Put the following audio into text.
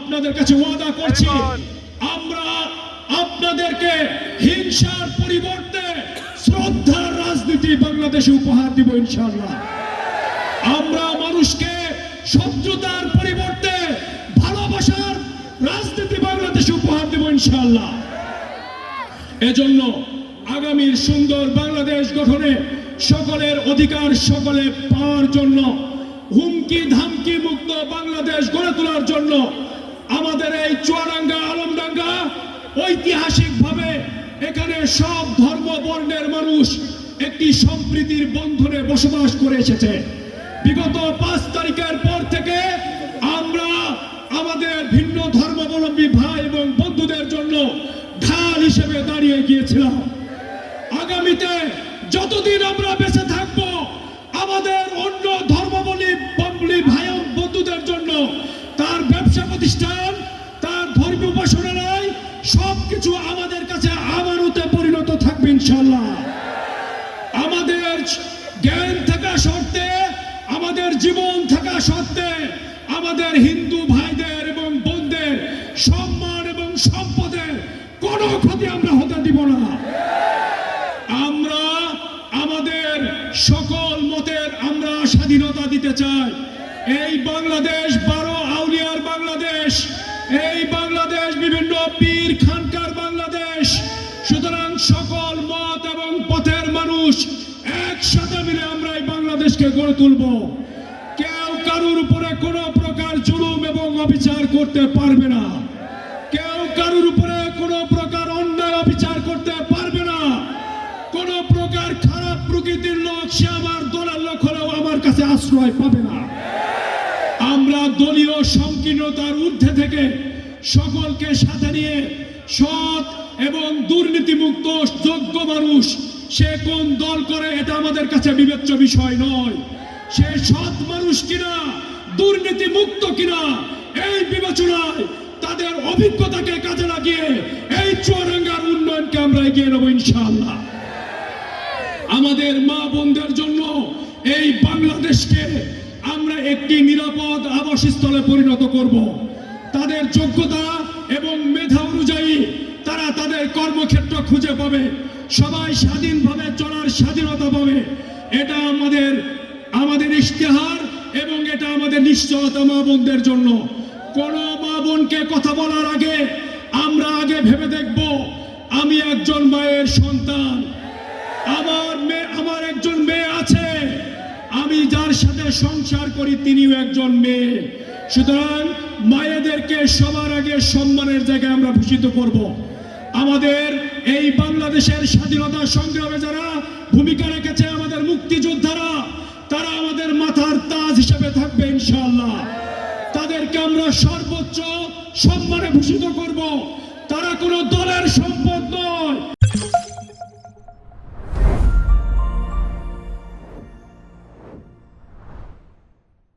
আপনাদের কাছে ওয়াদা করছি, আমরা আপনাদেরকে হিংসার পরিবর্তে শ্রদ্ধার রাজনীতি বাংলাদেশে উপহার দিব ইনশাআল্লাহ। আমরা মানুষকে শত্রুতার পরিবর্তে ভালোবাসার রাজনীতি বাংলাদেশে উপহার দিব ইনশাআল্লাহ। এজন্য আগামীর সুন্দর বাংলাদেশ গঠনে সকলের অধিকার সকলে পাওয়ার জন্য, হুমকি ধামকি মুক্ত বাংলাদেশ গড়ে তোলার জন্য আমাদের এই চুয়াডাঙ্গা আলমডাঙ্গা ঐতিহাসিকভাবে এখানে সব ধর্ম বর্ণের মানুষ একটি সম্প্রীতির বন্ধনে বসবাস করে এসেছে। বিগত 5 তারিখের পর থেকে আমরা আমাদের ভিন্ন ধর্মাবলম্বী ভাই এবং বন্ধুদের জন্য ঢাল হিসেবে দাঁড়িয়ে গিয়েছিলাম। আগামীতে যতদিন আমরা বেঁচে থাকবো, আমাদের অন্য ধর্মাবলম্বী ভাই বন্ধুদের জন্য তার ব্যবসা প্রতিষ্ঠান, তার ধর্মীয় উপাসনালয় সবকিছু আমাদের কাছে আমানতে পরিণত থাকবে ইনশাআল্লাহ। আমাদের জ্ঞান থাকা সত্ত্বে, আমাদের জীবন থাকা সত্ত্বে আমাদের হিন্দু ভাইদের এবং বোনদের সম্মান এবং সম্পদের কোনো ক্ষতি আমরা হতে দিব না। আমরা আমাদের সকল মতের আমরা স্বাধীনতা দিতে চাই। এই বাংলাদেশ 12 আউলিয়ার বাংলাদেশ, এই বাংলাদেশ বিভিন্ন পীর খানকার বাংলাদেশ। সুতরাং সকল মত এবং পথের মানুষ একসাথে মিলে আমরা এই বাংলাদেশকে গড়ে তুলব। কেউ কারুর উপরে কোনো প্রকার জুলুম এবং অবিচার করতে পারবে না। কেউ কারুর উপরে কোনো প্রকার অন্যায় অবিচার করতে পারবে না। কোনো প্রকার খারাপ প্রকৃতির লোক সে আমার দলের লোক হলেও আমার কাছে আশ্রয় পাবে না। আমরা দলীয় সংকীর্ণতার ঊর্ধ্বে থেকে সকলকে সাথে নিয়ে সৎ এবং দুর্নীতিমুক্ত যোগ্য মানুষ, সে কোন দল করে এটা আমাদের কাছে বিবেচ্য বিষয় নয়। সে সৎ মানুষ কিনা, দুর্নীতি মুক্ত কিনা, এই বিবেচনায় তাদের অভিজ্ঞতাকে কাজে লাগিয়ে এই চুয়াডাঙ্গার উন্নয়নকে আমরা এগিয়ে নেব ইনশাআল্লাহ। আমাদের মা বোনদের জন্য এই বাংলাদেশকে আমরা একটি নিরাপদ আবাসস্থলে পরিণত করব। তাদের যোগ্যতা এবং মেধা অনুযায়ী তারা তাদের কর্মক্ষেত্র খুঁজে পাবে, সবাই স্বাধীনভাবে চলার স্বাধীনতা পাবে। এটা আমাদের ইশতেহার এবং এটা আমাদের নিশ্চয়তা মা বোনদের জন্য। কোন মা বোনকে কথা বলার আগে আমরা আগে ভেবে দেখব, আমি একজন মায়ের সন্তান, আমার একজন মেয়ে আছে, আমি যার সাথে সংসার করি তিনিও একজন মেয়ে। সুতরাং মায়েদেরকে সবার আগে সম্মানের জায়গায় আমরা ভূষিত করব। আমাদের এই বাংলাদেশের স্বাধীনতা সংগ্রামে যারা ভূমিকা রেখেছে, আমাদের মুক্তিযোদ্ধারা, তারা আমাদের মাথার তাজ হিসেবে থাকবে ইনশাআল্লাহ। তাদেরকে আমরা সর্বোচ্চ সম্মানে ভূষিত করব। তারা কোনো দলের সম্পদ নয়।